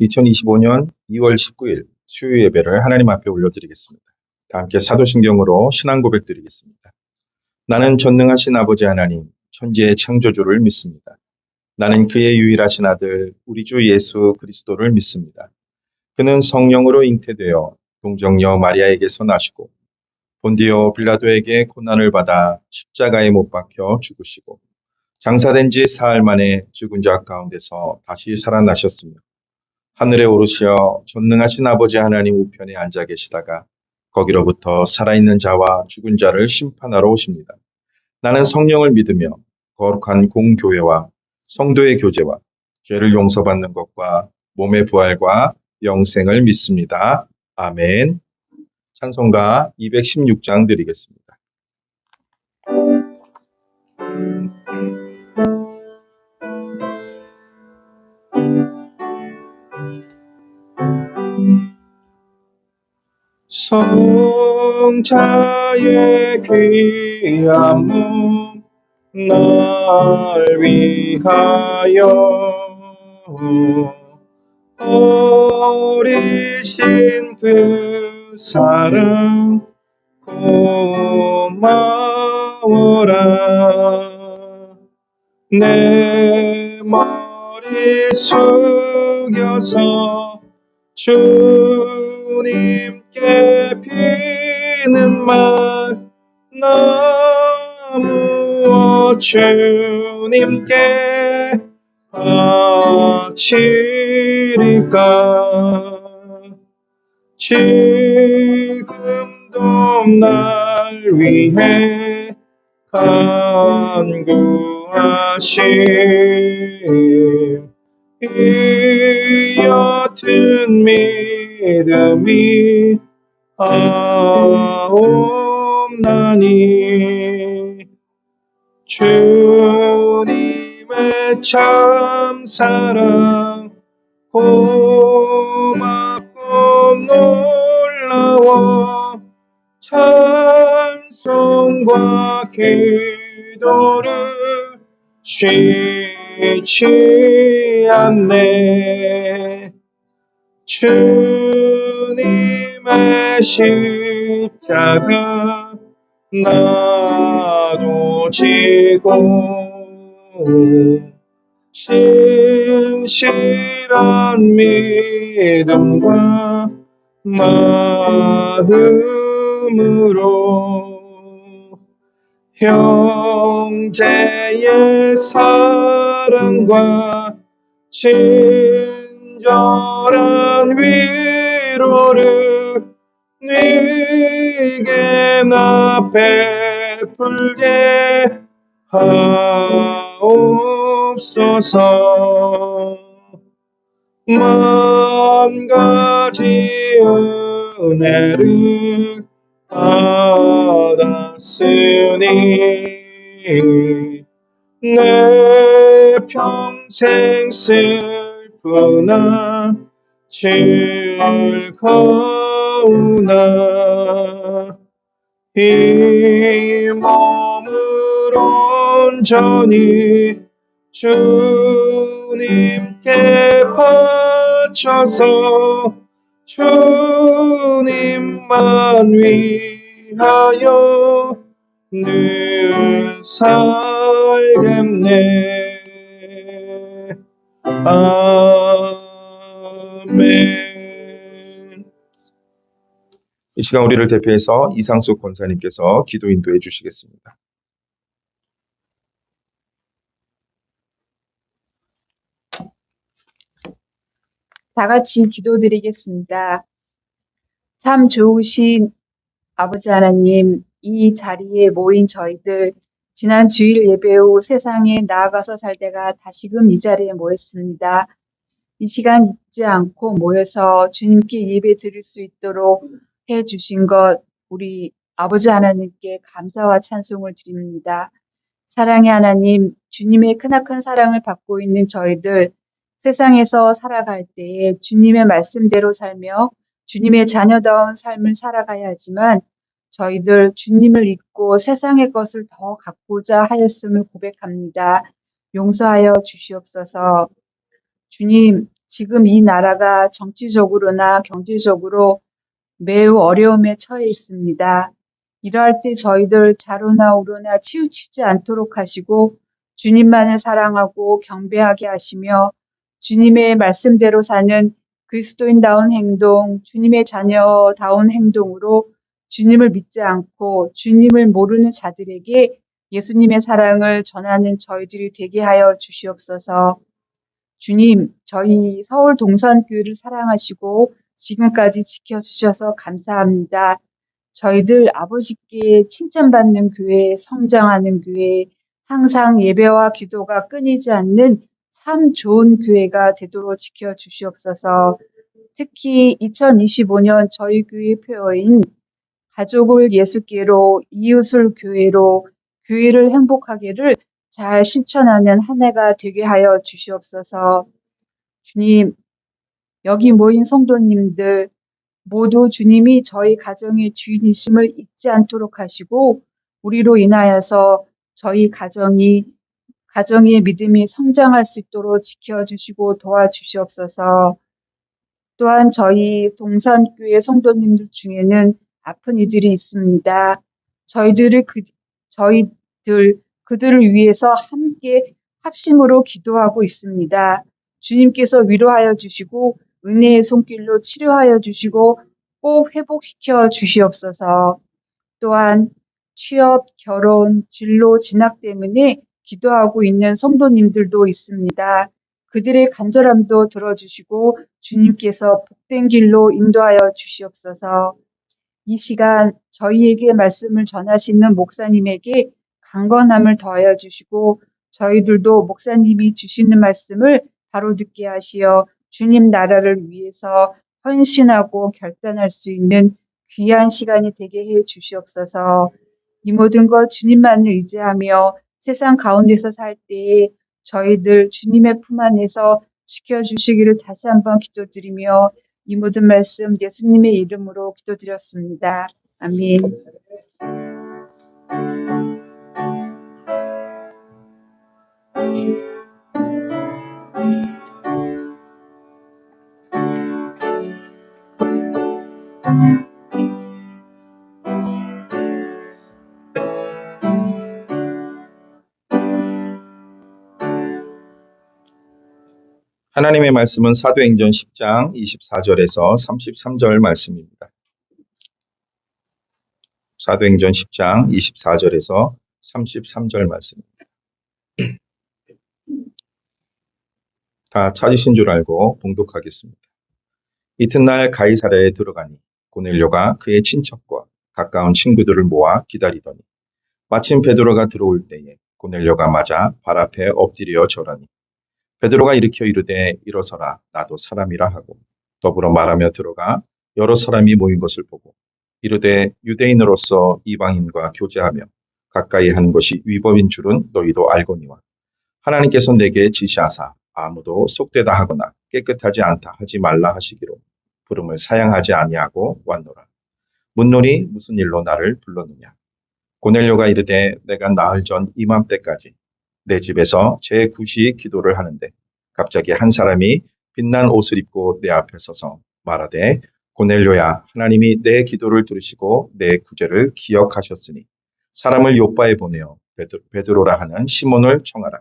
2025년 2월 19일 수요 예배를 하나님 앞에 올려드리겠습니다. 다 함께 사도신경으로 신앙 고백 드리겠습니다. 나는 전능하신 아버지 하나님, 천지의 창조주를 믿습니다. 나는 그의 유일하신 아들, 우리 주 예수 그리스도를 믿습니다. 그는 성령으로 잉태되어 동정녀 마리아에게서 나시고 본디오 빌라도에게 고난을 받아 십자가에 못 박혀 죽으시고 장사된 지 사흘 만에 죽은 자 가운데서 다시 살아나셨으며 하늘에 오르시어 전능하신 아버지 하나님 우편에 앉아 계시다가 거기로부터 살아있는 자와 죽은 자를 심판하러 오십니다. 나는 성령을 믿으며 거룩한 공교회와 성도의 교제와 죄를 용서받는 것과 몸의 부활과 영생을 믿습니다. 아멘. 찬송가 216장 드리겠습니다. 성자의 귀한 몸 날 위하여 어리신 그 사랑 고마워라. 내 머리 숙여서 주님께 비는 말 나무어 주님께 바치리까. 지금도 날 위해 간구하심 이 옅은 믿음이 하옵나니 주님의 참사랑 고맙고 놀라워 찬송과 기도를 쉬지 않네. 주님의 십자가 나도 지고 신실한 믿음과 마음으로 형제의 사랑과 친절한 위로를 네게 나 베풀게 하옵소서. 만 가지 은혜를 받았으니 내 평생 슬프나 즐거우나 이 몸을 온전히 주님께 바쳐서 주님만 위하여 늘 살겠네. 아멘. 이 시간 우리를 대표해서 이상숙 권사님께서 기도 인도해 주시겠습니다. 다 같이 기도드리겠습니다. 참 좋으신 아버지 하나님, 이 자리에 모인 저희들 지난 주일 예배 후 세상에 나아가서 살 때가 다시금 이 자리에 모였습니다. 이 시간 잊지 않고 모여서 주님께 예배 드릴 수 있도록 해주신 것 우리 아버지 하나님께 감사와 찬송을 드립니다. 사랑의 하나님, 주님의 크나큰 사랑을 받고 있는 저희들 세상에서 살아갈 때에 주님의 말씀대로 살며 주님의 자녀다운 삶을 살아가야 하지만 저희들 주님을 잊고 세상의 것을 더 갖고자 하였음을 고백합니다. 용서하여 주시옵소서. 주님, 지금 이 나라가 정치적으로나 경제적으로 매우 어려움에 처해 있습니다. 이러할 때 저희들 좌로나 우로나 치우치지 않도록 하시고 주님만을 사랑하고 경배하게 하시며 주님의 말씀대로 사는 그리스도인다운 행동, 주님의 자녀다운 행동으로 주님을 믿지 않고 주님을 모르는 자들에게 예수님의 사랑을 전하는 저희들이 되게 하여 주시옵소서. 주님, 저희 서울 동산교회를 사랑하시고 지금까지 지켜주셔서 감사합니다. 저희들 아버지께 칭찬받는 교회, 성장하는 교회, 항상 예배와 기도가 끊이지 않는 참 좋은 교회가 되도록 지켜주시옵소서. 특히 2025년 저희 교회 표어인 가족을 예수께로, 이웃을 교회로, 교회를 행복하게를 잘 실천하는 한 해가 되게 하여 주시옵소서. 주님, 여기 모인 성도님들 모두 주님이 저희 가정의 주인이심을 잊지 않도록 하시고 우리로 인하여서 저희 가정의 믿음이 성장할 수 있도록 지켜주시고 도와주시옵소서. 또한 저희 동산교회 성도님들 중에는 아픈 이들이 있습니다. 그들을 위해서 함께 합심으로 기도하고 있습니다. 주님께서 위로하여 주시고 은혜의 손길로 치료하여 주시고 꼭 회복시켜 주시옵소서. 또한 취업, 결혼, 진로, 진학 때문에 기도하고 있는 성도님들도 있습니다. 그들의 간절함도 들어주시고 주님께서 복된 길로 인도하여 주시옵소서. 이 시간 저희에게 말씀을 전하시는 목사님에게 강건함을 더하여 주시고 저희들도 목사님이 주시는 말씀을 바로 듣게 하시어 주님 나라를 위해서 헌신하고 결단할 수 있는 귀한 시간이 되게 해 주시옵소서. 이 모든 것 주님만을 의지하며 세상 가운데서 살 때에 저희들 주님의 품 안에서 지켜주시기를 다시 한번 기도드리며 이 모든 말씀 예수님의 이름으로 기도드렸습니다. 아멘. 하나님의 말씀은 사도행전 10장 24절에서 33절 말씀입니다. 사도행전 10장 24절에서 33절 말씀입니다. 다 찾으신 줄 알고 봉독하겠습니다. 이튿날 가이사랴에 들어가니 고넬료가 그의 친척과 가까운 친구들을 모아 기다리더니 마침 베드로가 들어올 때에 고넬료가 맞아 발 앞에 엎드려 절하니 베드로가 일으켜 이르되 일어서라 나도 사람이라 하고 더불어 말하며 들어가 여러 사람이 모인 것을 보고 이르되 유대인으로서 이방인과 교제하며 가까이 하는 것이 위법인 줄은 너희도 알거니와 하나님께서 내게 지시하사 아무도 속되다 하거나 깨끗하지 않다 하지 말라 하시기로 부름을 사양하지 아니하고 왔노라. 묻노니 무슨 일로 나를 불렀느냐. 고넬료가 이르되 내가 나흘 전 이맘때까지 내 집에서 제9시 기도를 하는데 갑자기 한 사람이 빛난 옷을 입고 내 앞에 서서 말하되 고넬료야 하나님이 내 기도를 들으시고 내 구제를 기억하셨으니 사람을 요바에 보내어 베드로라 하는 시몬을 청하라.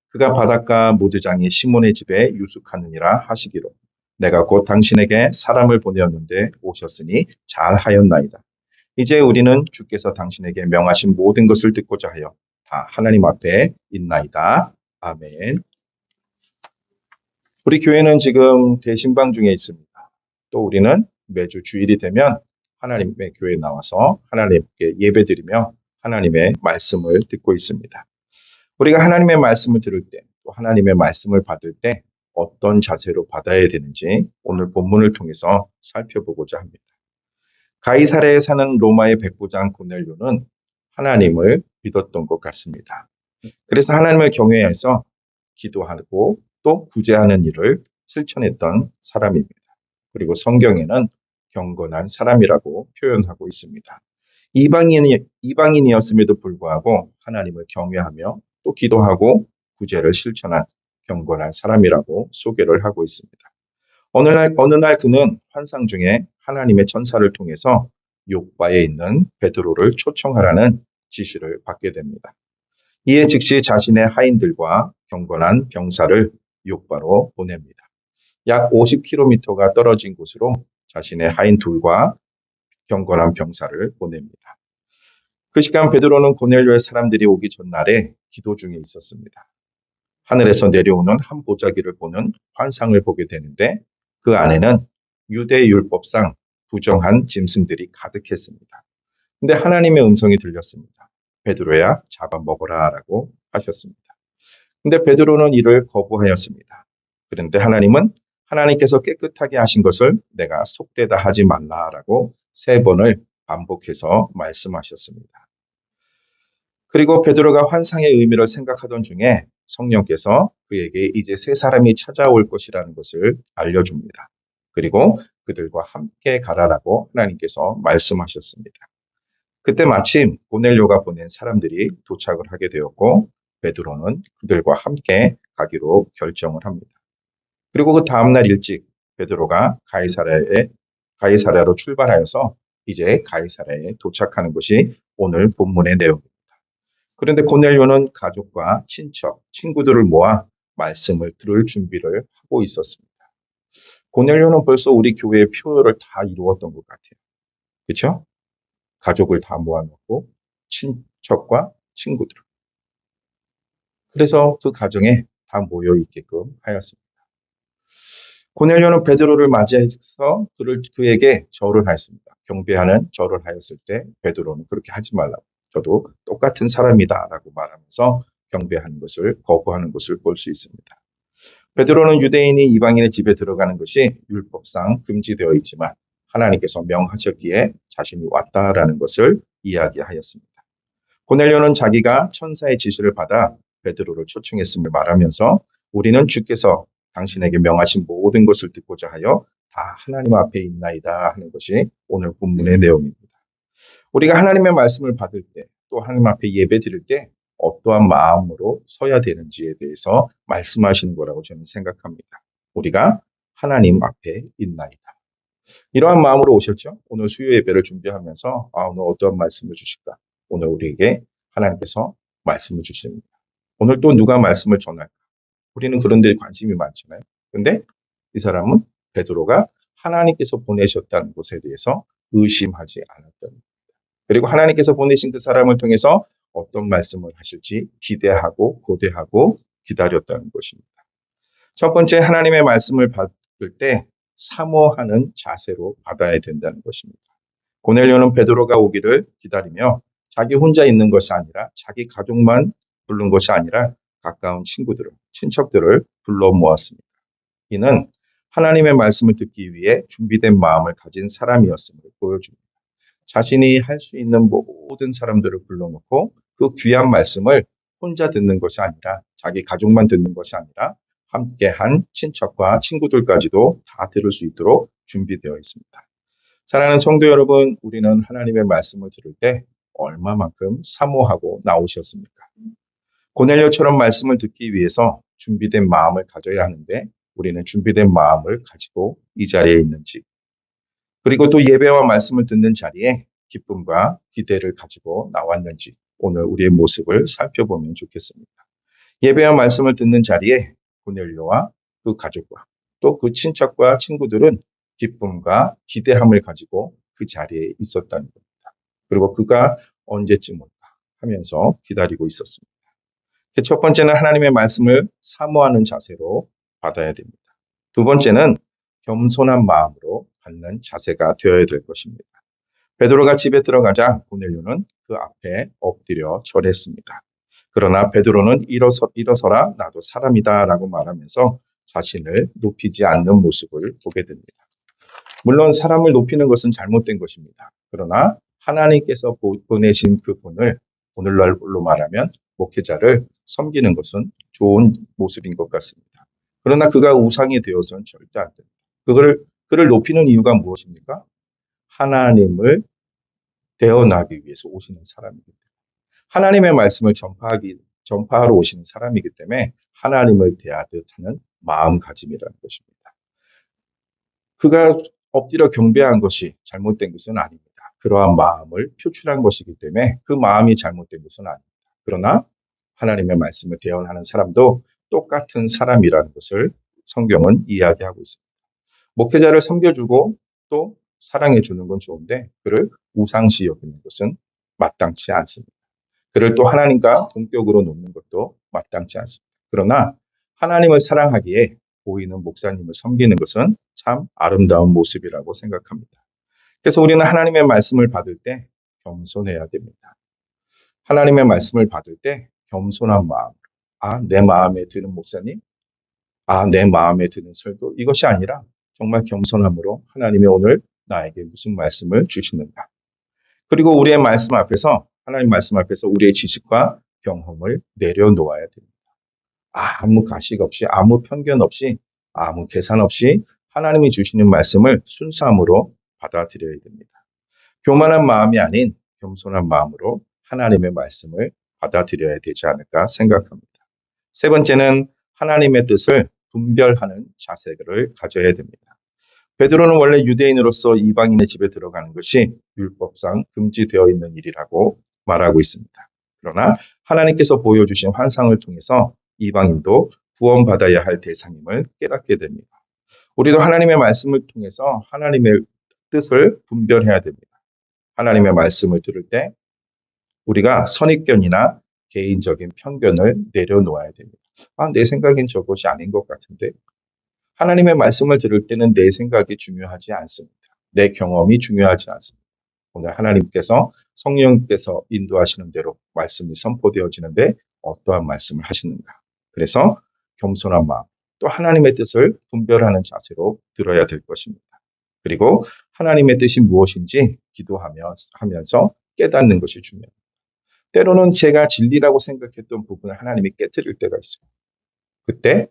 그가 바닷가 모드장이 시몬의 집에 유숙하느니라 하시기로 내가 곧 당신에게 사람을 보내었는데 오셨으니 잘하였나이다. 이제 우리는 주께서 당신에게 명하신 모든 것을 듣고자 하여 다 하나님 앞에 있나이다. 아멘. 우리 교회는 지금 대신방 중에 있습니다. 또 우리는 매주 주일이 되면 하나님의 교회에 나와서 하나님께 예배드리며 하나님의 말씀을 듣고 있습니다. 우리가 하나님의 말씀을 들을 때, 또 하나님의 말씀을 받을 때 어떤 자세로 받아야 되는지 오늘 본문을 통해서 살펴보고자 합니다. 가이사랴에 사는 로마의 백부장 고넬료는 하나님을 믿었던 것 같습니다. 그래서 하나님을 경외해서 기도하고 또 구제하는 일을 실천했던 사람입니다. 그리고 성경에는 경건한 사람이라고 표현하고 있습니다. 이방인이었음에도 불구하고 하나님을 경외하며 또 기도하고 구제를 실천한 경건한 사람이라고 소개를 하고 있습니다. 어느 날 그는 환상 중에 하나님의 천사를 통해서 요바에 있는 베드로를 초청하라는 지시를 받게 됩니다. 이에 즉시 자신의 하인들과 경건한 병사를 요바로 보냅니다. 약 50km가 떨어진 곳으로 자신의 하인 둘과 경건한 병사를 보냅니다. 그 시간 베드로는 고넬료의 사람들이 오기 전날에 기도 중에 있었습니다. 하늘에서 내려오는 한 보자기를 보는 환상을 보게 되는데 그 안에는 유대 율법상 부정한 짐승들이 가득했습니다. 근데 하나님의 음성이 들렸습니다. 베드로야 잡아먹어라 라고 하셨습니다. 근데 베드로는 이를 거부하였습니다. 그런데 하나님은 하나님께서 깨끗하게 하신 것을 내가 속되다 하지 말라라고 3번을 반복해서 말씀하셨습니다. 그리고 베드로가 환상의 의미를 생각하던 중에 성령께서 그에게 이제 3사람이 찾아올 것이라는 것을 알려줍니다. 그리고 그들과 함께 가라라고 하나님께서 말씀하셨습니다. 그때 마침 고넬료가 보낸 사람들이 도착을 하게 되었고 베드로는 그들과 함께 가기로 결정을 합니다. 그리고 그 다음날 일찍 베드로가 가이사랴로 출발하여서 이제 가이사랴에 도착하는 것이 오늘 본문의 내용입니다. 그런데 고넬료는 가족과 친척, 친구들을 모아 말씀을 들을 준비를 하고 있었습니다. 고넬료는 벌써 우리 교회의 표를 다 이루었던 것 같아요. 그렇죠? 가족을 다 모아놓고 친척과 친구들. 그래서 그 가정에 다 모여 있게끔 하였습니다. 고넬료는 베드로를 맞이해서 그에게 절을 하였습니다. 경배하는 절을 하였을 때 베드로는 그렇게 하지 말라고. 저도 똑같은 사람이다라고 말하면서 경배하는 것을 거부하는 것을 볼 수 있습니다. 베드로는 유대인이 이방인의 집에 들어가는 것이 율법상 금지되어 있지만 하나님께서 명하셨기에 자신이 왔다라는 것을 이야기하였습니다. 고넬료는 자기가 천사의 지시를 받아 베드로를 초청했음을 말하면서 우리는 주께서 당신에게 명하신 모든 것을 듣고자 하여 다 하나님 앞에 있나이다 하는 것이 오늘 본문의 내용입니다. 우리가 하나님의 말씀을 받을 때 또 하나님 앞에 예배 드릴 때 어떠한 마음으로 서야 되는지에 대해서 말씀하시는 거라고 저는 생각합니다. 우리가 하나님 앞에 있나이다. 이러한 마음으로 오셨죠? 오늘 수요 예배를 준비하면서 오늘 어떠한 말씀을 주실까? 오늘 우리에게 하나님께서 말씀을 주십니다. 오늘 또 누가 말씀을 전할까? 우리는 그런 데 관심이 많잖아요. 근데 이 사람은 베드로가 하나님께서 보내셨다는 것에 대해서 의심하지 않았던 겁니다. 그리고 하나님께서 보내신 그 사람을 통해서 어떤 말씀을 하실지 기대하고 고대하고 기다렸다는 것입니다. 첫 번째, 하나님의 말씀을 받을 때 사모하는 자세로 받아야 된다는 것입니다. 고넬료는 베드로가 오기를 기다리며 자기 혼자 있는 것이 아니라 자기 가족만 부른 것이 아니라 가까운 친구들을, 친척들을 불러 모았습니다. 이는 하나님의 말씀을 듣기 위해 준비된 마음을 가진 사람이었음을 보여줍니다. 자신이 할 수 있는 모든 사람들을 불러놓고 그 귀한 말씀을 혼자 듣는 것이 아니라 자기 가족만 듣는 것이 아니라 함께한 친척과 친구들까지도 다 들을 수 있도록 준비되어 있습니다. 사랑하는 성도 여러분, 우리는 하나님의 말씀을 들을 때 얼마만큼 사모하고 나오셨습니까? 고넬료처럼 말씀을 듣기 위해서 준비된 마음을 가져야 하는데 우리는 준비된 마음을 가지고 이 자리에 있는지, 그리고 또 예배와 말씀을 듣는 자리에 기쁨과 기대를 가지고 나왔는지 오늘 우리의 모습을 살펴보면 좋겠습니다. 예배와 말씀을 듣는 자리에 고넬료와 그 가족과 또 그 친척과 친구들은 기쁨과 기대함을 가지고 그 자리에 있었다는 겁니다. 그리고 그가 언제쯤 올까 하면서 기다리고 있었습니다. 첫 번째는 하나님의 말씀을 사모하는 자세로 받아야 됩니다. 두 번째는 겸손한 마음으로 받는 자세가 되어야 될 것입니다. 베드로가 집에 들어가자 고넬료는 그 앞에 엎드려 절했습니다. 그러나 베드로는 일어서라 나도 사람이다 라고 말하면서 자신을 높이지 않는 모습을 보게 됩니다. 물론 사람을 높이는 것은 잘못된 것입니다. 그러나 하나님께서 보내신 그 분을 오늘날로 말하면 목회자를 섬기는 것은 좋은 모습인 것 같습니다. 그러나 그가 우상이 되어서는 절대 안 됩니다. 그를 높이는 이유가 무엇입니까? 하나님을 대언하기 위해서 오시는 사람이기 때문에. 하나님의 말씀을 전파하러 오시는 사람이기 때문에 하나님을 대하듯 하는 마음가짐이라는 것입니다. 그가 엎드려 경배한 것이 잘못된 것은 아닙니다. 그러한 마음을 표출한 것이기 때문에 그 마음이 잘못된 것은 아닙니다. 그러나 하나님의 말씀을 대언하는 사람도 똑같은 사람이라는 것을 성경은 이야기하고 있습니다. 목회자를 섬겨주고 또 사랑해주는 건 좋은데 그를 우상시 여기는 것은 마땅치 않습니다. 그를 또 하나님과 동격으로 놓는 것도 마땅치 않습니다. 그러나 하나님을 사랑하기에 보이는 목사님을 섬기는 것은 참 아름다운 모습이라고 생각합니다. 그래서 우리는 하나님의 말씀을 받을 때 겸손해야 됩니다. 하나님의 말씀을 받을 때 겸손한 마음, 내 마음에 드는 목사님, 내 마음에 드는 설교, 이것이 아니라 정말 겸손함으로 하나님이 오늘 나에게 무슨 말씀을 주시는가. 그리고 우리의 말씀 앞에서, 하나님 말씀 앞에서 우리의 지식과 경험을 내려놓아야 됩니다. 아무 가식 없이, 아무 편견 없이, 아무 계산 없이 하나님이 주시는 말씀을 순수함으로 받아들여야 됩니다. 교만한 마음이 아닌 겸손한 마음으로 하나님의 말씀을 받아들여야 되지 않을까 생각합니다. 세 번째는 하나님의 뜻을 분별하는 자세를 가져야 됩니다. 베드로는 원래 유대인으로서 이방인의 집에 들어가는 것이 율법상 금지되어 있는 일이라고 말하고 있습니다. 그러나 하나님께서 보여주신 환상을 통해서 이방인도 구원받아야 할 대상임을 깨닫게 됩니다. 우리도 하나님의 말씀을 통해서 하나님의 뜻을 분별해야 됩니다. 하나님의 말씀을 들을 때 우리가 선입견이나 개인적인 편견을 내려놓아야 됩니다. 내 생각엔 저것이 아닌 것 같은데. 하나님의 말씀을 들을 때는 내 생각이 중요하지 않습니다. 내 경험이 중요하지 않습니다. 오늘 하나님께서 성령께서 인도하시는 대로 말씀이 선포되어지는데 어떠한 말씀을 하시는가. 그래서 겸손한 마음, 또 하나님의 뜻을 분별하는 자세로 들어야 될 것입니다. 그리고 하나님의 뜻이 무엇인지 기도하면서 깨닫는 것이 중요합니다. 때로는 제가 진리라고 생각했던 부분을 하나님이 깨트릴 때가 있어요. 그때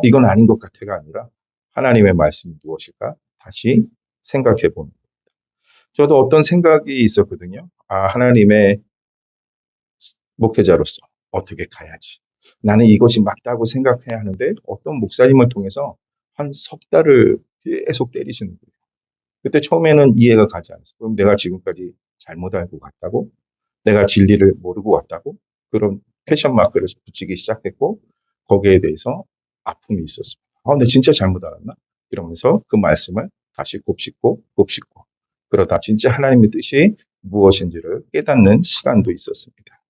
이건 아닌 것 같아가 아니라 하나님의 말씀이 무엇일까? 다시 생각해 봅니다. 저도 어떤 생각이 있었거든요. 하나님의 목회자로서 어떻게 가야지. 나는 이것이 맞다고 생각해야 하는데 어떤 목사님을 통해서 한 석 달을 계속 때리시는 거예요. 그때 처음에는 이해가 가지 않았어요. 그럼 내가 지금까지 잘못 알고 갔다고? 내가 진리를 모르고 왔다고? 그런 퀘션 마크를 붙이기 시작했고 거기에 대해서 아픔이 있었습니다. 근데 진짜 잘못 알았나? 이러면서 그 말씀을 다시 곱씹고 그러다 진짜 하나님의 뜻이 무엇인지를 깨닫는 시간도 있었습니다.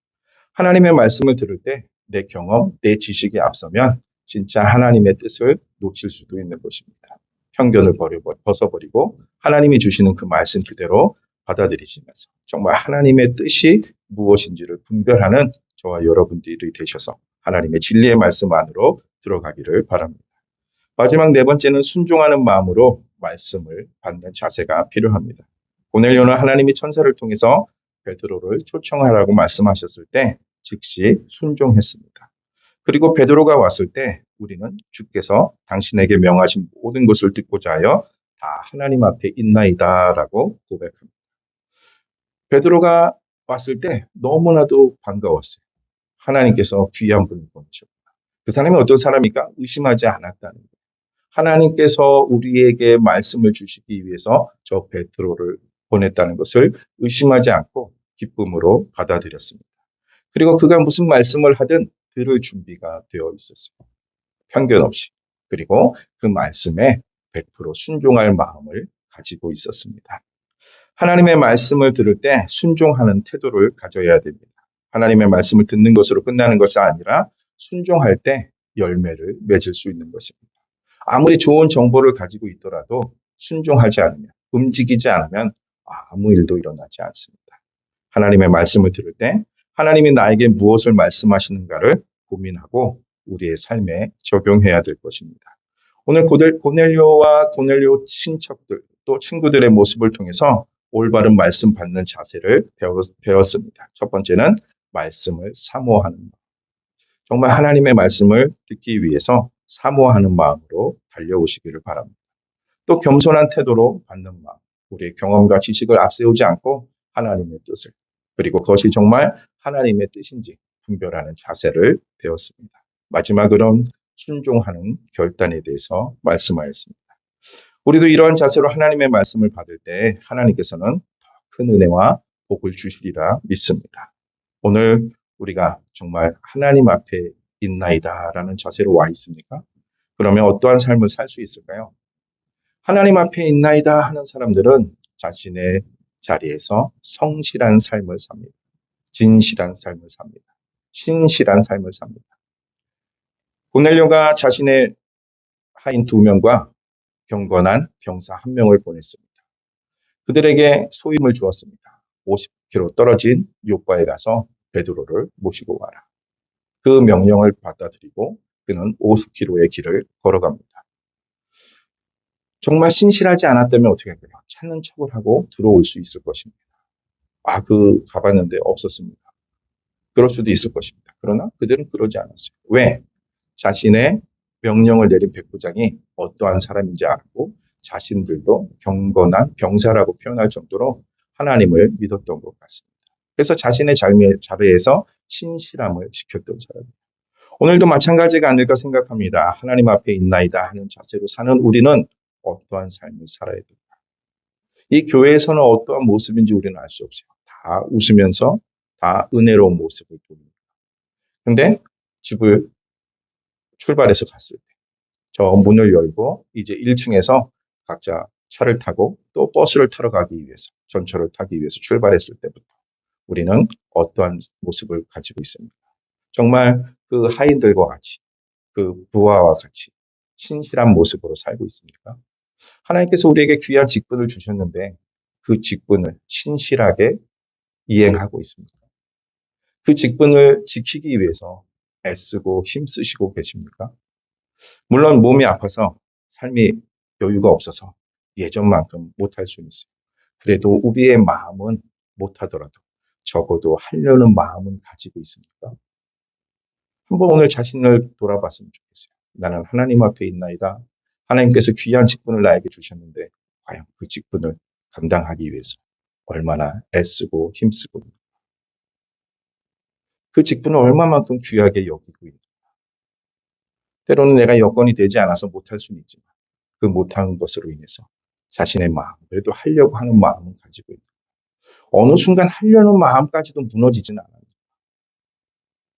하나님의 말씀을 들을 때 내 경험, 내 지식이 앞서면 진짜 하나님의 뜻을 놓칠 수도 있는 것입니다. 편견을 벗어버리고 하나님이 주시는 그 말씀 그대로 받아들이시면서 정말 하나님의 뜻이 무엇인지를 분별하는 저와 여러분들이 되셔서 하나님의 진리의 말씀 안으로 들어가기를 바랍니다. 마지막 네 번째는 순종하는 마음으로 말씀을 받는 자세가 필요합니다. 고넬료는 하나님이 천사를 통해서 베드로를 초청하라고 말씀하셨을 때 즉시 순종했습니다. 그리고 베드로가 왔을 때 우리는 주께서 당신에게 명하신 모든 것을 듣고자 하여 다 하나님 앞에 있나이다라고 고백합니다. 베드로가 왔을 때 너무나도 반가웠어요. 하나님께서 귀한 분을 보내셨구나. 그 사람이 어떤 사람일까? 의심하지 않았다는 거예요. 하나님께서 우리에게 말씀을 주시기 위해서 저 베드로를 보냈다는 것을 의심하지 않고 기쁨으로 받아들였습니다. 그리고 그가 무슨 말씀을 하든 들을 준비가 되어 있었어요. 편견 없이. 그리고 그 말씀에 100% 순종할 마음을 가지고 있었습니다. 하나님의 말씀을 들을 때 순종하는 태도를 가져야 됩니다. 하나님의 말씀을 듣는 것으로 끝나는 것이 아니라 순종할 때 열매를 맺을 수 있는 것입니다. 아무리 좋은 정보를 가지고 있더라도 순종하지 않으면, 움직이지 않으면 아무 일도 일어나지 않습니다. 하나님의 말씀을 들을 때 하나님이 나에게 무엇을 말씀하시는가를 고민하고 우리의 삶에 적용해야 될 것입니다. 오늘 고넬료와 고넬료 친척들 또 친구들의 모습을 통해서 올바른 말씀 받는 자세를 배웠습니다. 첫 번째는 말씀을 사모하는 마음. 정말 하나님의 말씀을 듣기 위해서 사모하는 마음으로 달려오시기를 바랍니다. 또 겸손한 태도로 받는 마음. 우리의 경험과 지식을 앞세우지 않고 하나님의 뜻을 그리고 그것이 정말 하나님의 뜻인지 분별하는 자세를 배웠습니다. 마지막으로는 순종하는 결단에 대해서 말씀하였습니다. 우리도 이러한 자세로 하나님의 말씀을 받을 때 하나님께서는 더 큰 은혜와 복을 주시리라 믿습니다. 오늘 우리가 정말 하나님 앞에 있나이다라는 자세로 와 있습니까? 그러면 어떠한 삶을 살 수 있을까요? 하나님 앞에 있나이다 하는 사람들은 자신의 자리에서 성실한 삶을 삽니다. 진실한 삶을 삽니다. 신실한 삶을 삽니다. 고넬료가 자신의 하인 2명과 경건한 병사 1명을 보냈습니다. 그들에게 소임을 주었습니다. 50km 떨어진 요바에 가서 베드로를 모시고 와라. 그 명령을 받아들이고 그는 50km의 길을 걸어갑니다. 정말 신실하지 않았다면 어떻게 할까요? 찾는 척을 하고 들어올 수 있을 것입니다. 가봤는데 없었습니다. 그럴 수도 있을 것입니다. 그러나 그들은 그러지 않았어요. 왜? 자신의 명령을 내린 백부장이 어떠한 사람인지 알고 자신들도 경건한 병사라고 표현할 정도로 하나님을 믿었던 것 같습니다. 그래서 자신의 자리에서 신실함을 지켰던 사람입니다. 오늘도 마찬가지가 아닐까 생각합니다. 하나님 앞에 있나이다 하는 자세로 사는 우리는 어떠한 삶을 살아야 될까? 이 교회에서는 어떠한 모습인지 우리는 알 수 없어요. 다 웃으면서 다 은혜로운 모습을 보입니다. 근데 집을 출발해서 갔을 때 저 문을 열고 이제 1층에서 각자 차를 타고 또 버스를 타러 가기 위해서 전철을 타기 위해서 출발했을 때부터 우리는 어떠한 모습을 가지고 있습니까? 정말 그 하인들과 같이 그 부하와 같이 신실한 모습으로 살고 있습니까? 하나님께서 우리에게 귀한 직분을 주셨는데 그 직분을 신실하게 이행하고 있습니까? 그 직분을 지키기 위해서 애쓰고 힘쓰시고 계십니까? 물론 몸이 아파서 삶이 여유가 없어서 예전만큼 못할 수는 있어요. 그래도 우리의 마음은 못하더라도 적어도 하려는 마음은 가지고 있습니까? 한번 오늘 자신을 돌아봤으면 좋겠어요. 나는 하나님 앞에 있나이다. 하나님께서 귀한 직분을 나에게 주셨는데 과연 그 직분을 감당하기 위해서 얼마나 애쓰고 힘쓰고 그 직분을 얼마만큼 귀하게 여기고 있는가. 때로는 내가 여건이 되지 않아서 못할 수는 있지만 그 못하는 것으로 인해서 자신의 마음, 그래도 하려고 하는 마음은 가지고 있다. 어느 순간 하려는 마음까지도 무너지지는 않아요.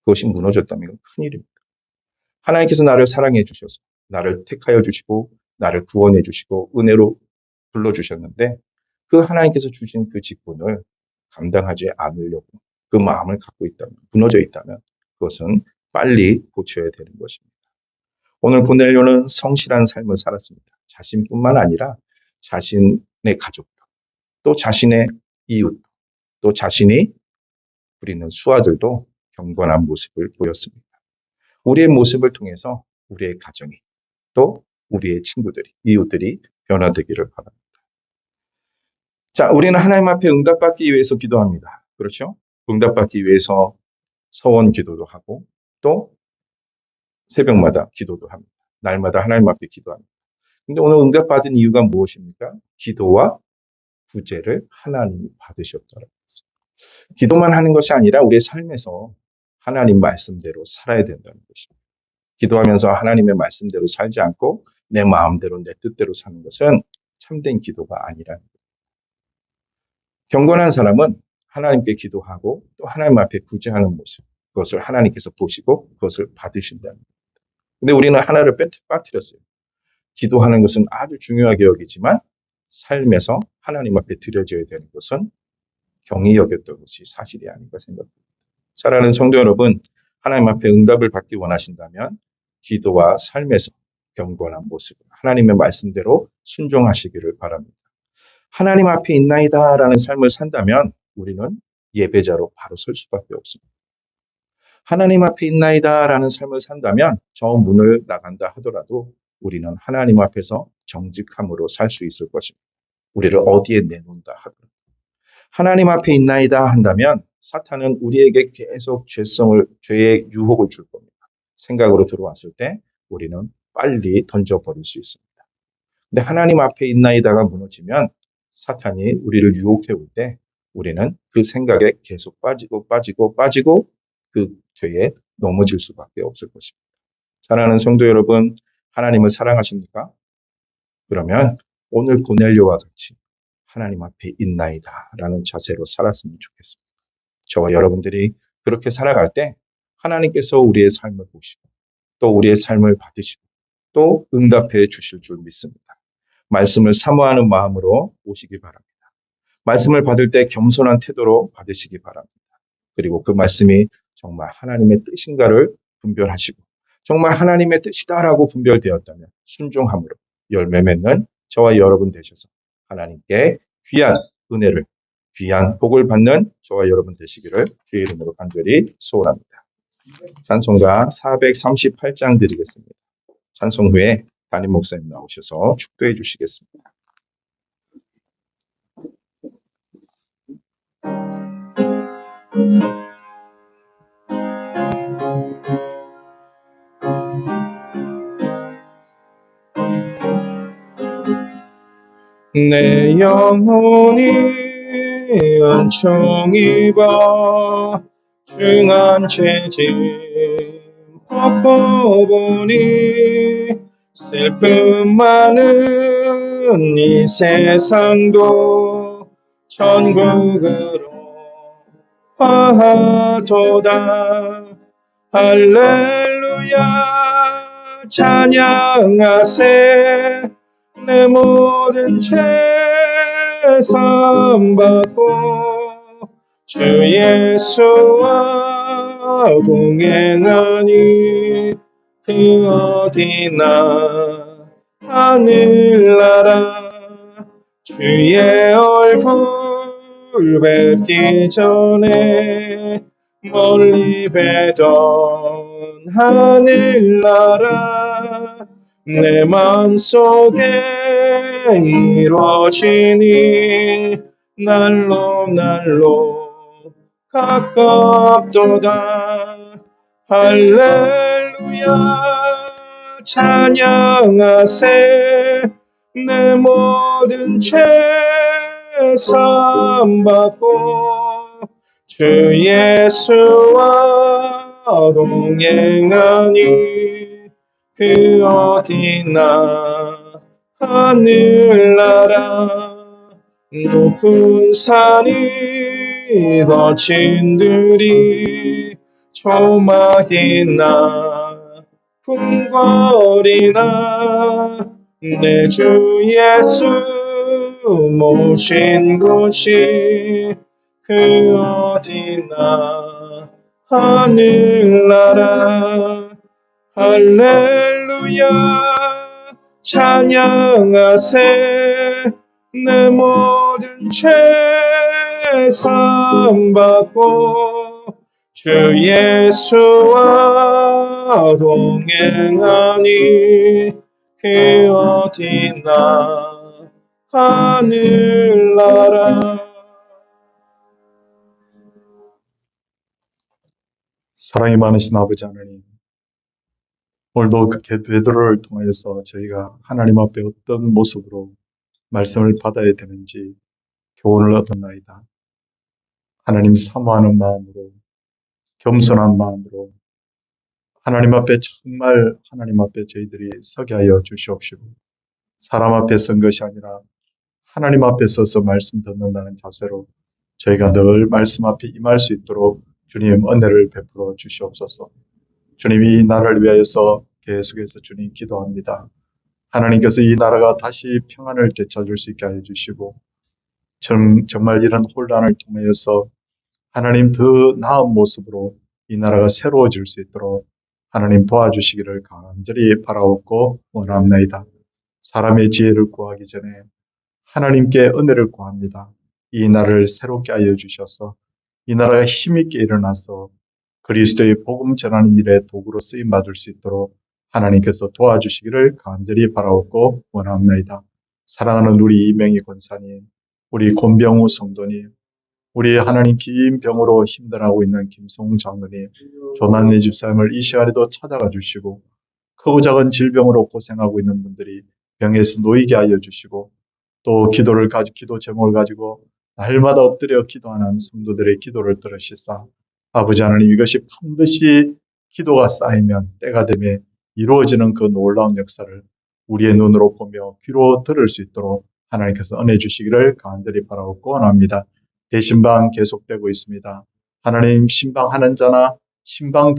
그것이 무너졌다면 큰일입니다. 하나님께서 나를 사랑해 주셔서 나를 택하여 주시고 나를 구원해 주시고 은혜로 불러주셨는데 그 하나님께서 주신 그 직분을 감당하지 않으려고 그 마음을 갖고 있다면, 무너져 있다면 그것은 빨리 고쳐야 되는 것입니다. 오늘 고넬료는 성실한 삶을 살았습니다. 자신뿐만 아니라 자신의 가족도, 또 자신의 이웃, 또 자신이 부리는 수하들도 경건한 모습을 보였습니다. 우리의 모습을 통해서 우리의 가정이, 또 우리의 친구들이, 이웃들이 변화되기를 바랍니다. 자, 우리는 하나님 앞에 응답받기 위해서 기도합니다. 그렇죠? 응답받기 위해서 서원 기도도 하고 또 새벽마다 기도도 합니다. 날마다 하나님 앞에 기도합니다. 근데 오늘 응답받은 이유가 무엇입니까? 기도와 구제를 하나님이 받으셨더라고요. 기도만 하는 것이 아니라 우리의 삶에서 하나님 말씀대로 살아야 된다는 것입니다. 기도하면서 하나님의 말씀대로 살지 않고 내 마음대로 내 뜻대로 사는 것은 참된 기도가 아니라는 거예요. 경건한 사람은 하나님께 기도하고 또 하나님 앞에 구제하는 모습, 그것을 하나님께서 보시고 그것을 받으신다는 거예요. 근데 우리는 하나를 빠뜨렸어요. 기도하는 것은 아주 중요하게 여기지만 삶에서 하나님 앞에 드려져야 되는 것은 경히 여겼던 것이 사실이 아닌가 생각합니다. 사랑하는 성도 여러분, 하나님 앞에 응답을 받기 원하신다면 기도와 삶에서 경건한 모습, 하나님의 말씀대로 순종하시기를 바랍니다. 하나님 앞에 있나이다 라는 삶을 산다면 우리는 예배자로 바로 설 수밖에 없습니다. 하나님 앞에 있나이다 라는 삶을 산다면 저 문을 나간다 하더라도 우리는 하나님 앞에서 정직함으로 살 수 있을 것입니다. 우리를 어디에 내놓는다 하더라도. 하나님 앞에 있나이다 한다면 사탄은 우리에게 계속 죄의 유혹을 줄 겁니다. 생각으로 들어왔을 때 우리는 빨리 던져버릴 수 있습니다. 근데 하나님 앞에 있나이다가 무너지면 사탄이 우리를 유혹해 올 때 우리는 그 생각에 계속 빠지고 그 죄에 넘어질 수밖에 없을 것입니다. 사랑하는 성도 여러분, 하나님을 사랑하십니까? 그러면 오늘 고넬료와 같이 하나님 앞에 있나이다 라는 자세로 살았으면 좋겠습니다. 저와 여러분들이 그렇게 살아갈 때 하나님께서 우리의 삶을 보시고 또 우리의 삶을 받으시고 또 응답해 주실 줄 믿습니다. 말씀을 사모하는 마음으로 오시기 바랍니다. 말씀을 받을 때 겸손한 태도로 받으시기 바랍니다. 그리고 그 말씀이 정말 하나님의 뜻인가를 분별하시고 정말 하나님의 뜻이다라고 분별되었다면 순종함으로 열매 맺는 저와 여러분 되셔서 하나님께 귀한 은혜를, 귀한 복을 받는 저와 여러분 되시기를 주의 이름으로 간절히 소원합니다. 찬송가 438장 드리겠습니다. 찬송 후에 담임 목사님 나오셔서 축도해 주시겠습니다. 내 영혼이 은총 입어 중한 죄짐 벗고 보니 슬픔 많은 이 세상도 천국으로 화도다. 할렐루야 찬양하세. 내 모든 죄 사함받고 주 예수와 동행하니 그 어디나 하늘나라. 주의 얼굴 뵙기 전에 멀리 뵈던 하늘나라 내 마음속에 이루어지니 날로 날로 가깝도다. 할렐루야 찬양하세. 내 모든 죄 사함받고 주 예수와 동행하니 그 어디나 하늘나라. 높은 산이 거친 들이 조막이나 궁궐이나 내 주 예수 모신 곳이 그 어디나 하늘나라. 할렐루야 찬양하세. 내 모든 죄 사함받고 주 예수와 동행하니 그 어디나 하늘나라. 사랑이 많으신 아버지 하나님, 오늘도 그 베드로를 통해서 저희가 하나님 앞에 어떤 모습으로 말씀을 받아야 되는지 교훈을 얻었나이다. 하나님 사모하는 마음으로, 겸손한 마음으로 하나님 앞에 정말 하나님 앞에 저희들이 서게 하여 주시옵시고, 사람 앞에 선 것이 아니라 하나님 앞에 서서 말씀 듣는다는 자세로 저희가 늘 말씀 앞에 임할 수 있도록 주님 은혜를 베풀어 주시옵소서. 주님이 이 나라를 위하여서 계속해서 주님 기도합니다. 하나님께서 이 나라가 다시 평안을 되찾을 수 있게 하여 주시고, 정말 이런 혼란을 통하여서 하나님 더 나은 모습으로 이 나라가 새로워질 수 있도록 하나님 도와주시기를 간절히 바라옵고 원합나이다. 사람의 지혜를 구하기 전에 하나님께 은혜를 구합니다. 이 나라를 새롭게 하여 주셔서 이 나라가 힘있게 일어나서 그리스도의 복음 전하는 일에 도구로 쓰임 받을 수 있도록 하나님께서 도와주시기를 간절히 바라옵고 원합나이다. 사랑하는 우리 이명희 권사님, 우리 권병우 성도님, 우리 하나님 긴 병으로 힘들어하고 있는 김성 장로님, 조난내 집사님을 이 시간에도 찾아가 주시고, 크고 작은 질병으로 고생하고 있는 분들이 병에서 놓이게 하여 주시고, 또 기도 제목을 가지고 날마다 엎드려 기도하는 성도들의 기도를 들으시사, 아버지 하나님, 이것이 반드시 기도가 쌓이면 때가 되면 이루어지는 그 놀라운 역사를 우리의 눈으로 보며 귀로 들을 수 있도록 하나님께서 은혜 주시기를 간절히 바라옵고 원합니다. 대신방 계속되고 있습니다. 하나님 신방하는 자나 신방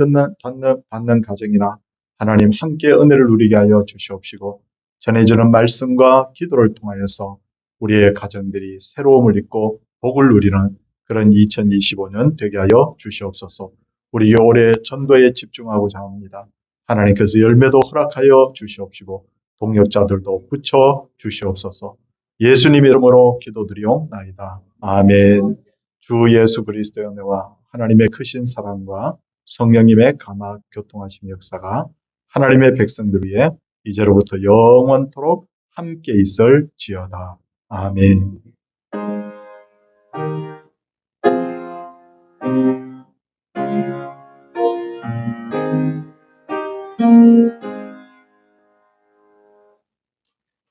받는 가정이나 하나님 함께 은혜를 누리게 하여 주시옵시고 전해지는 말씀과 기도를 통하여서 우리의 가정들이 새로움을 입고 복을 누리는 그런 2025년 되게 하여 주시옵소서. 우리 올해 전도에 집중하고자 합니다. 하나님께서 열매도 허락하여 주시옵시고 동역자들도 붙여 주시옵소서. 예수님 이름으로 기도드리옵나이다. 아멘. 주 예수 그리스도의 은혜와 하나님의 크신 사랑과 성령님의 감화 교통하심 역사가 하나님의 백성들 위해 이제로부터 영원토록 함께 있을지어다. 아멘.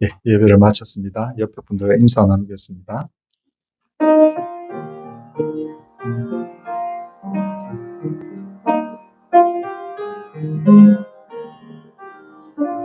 예, 예배를 마쳤습니다. 옆에 분들과 인사 나누겠습니다.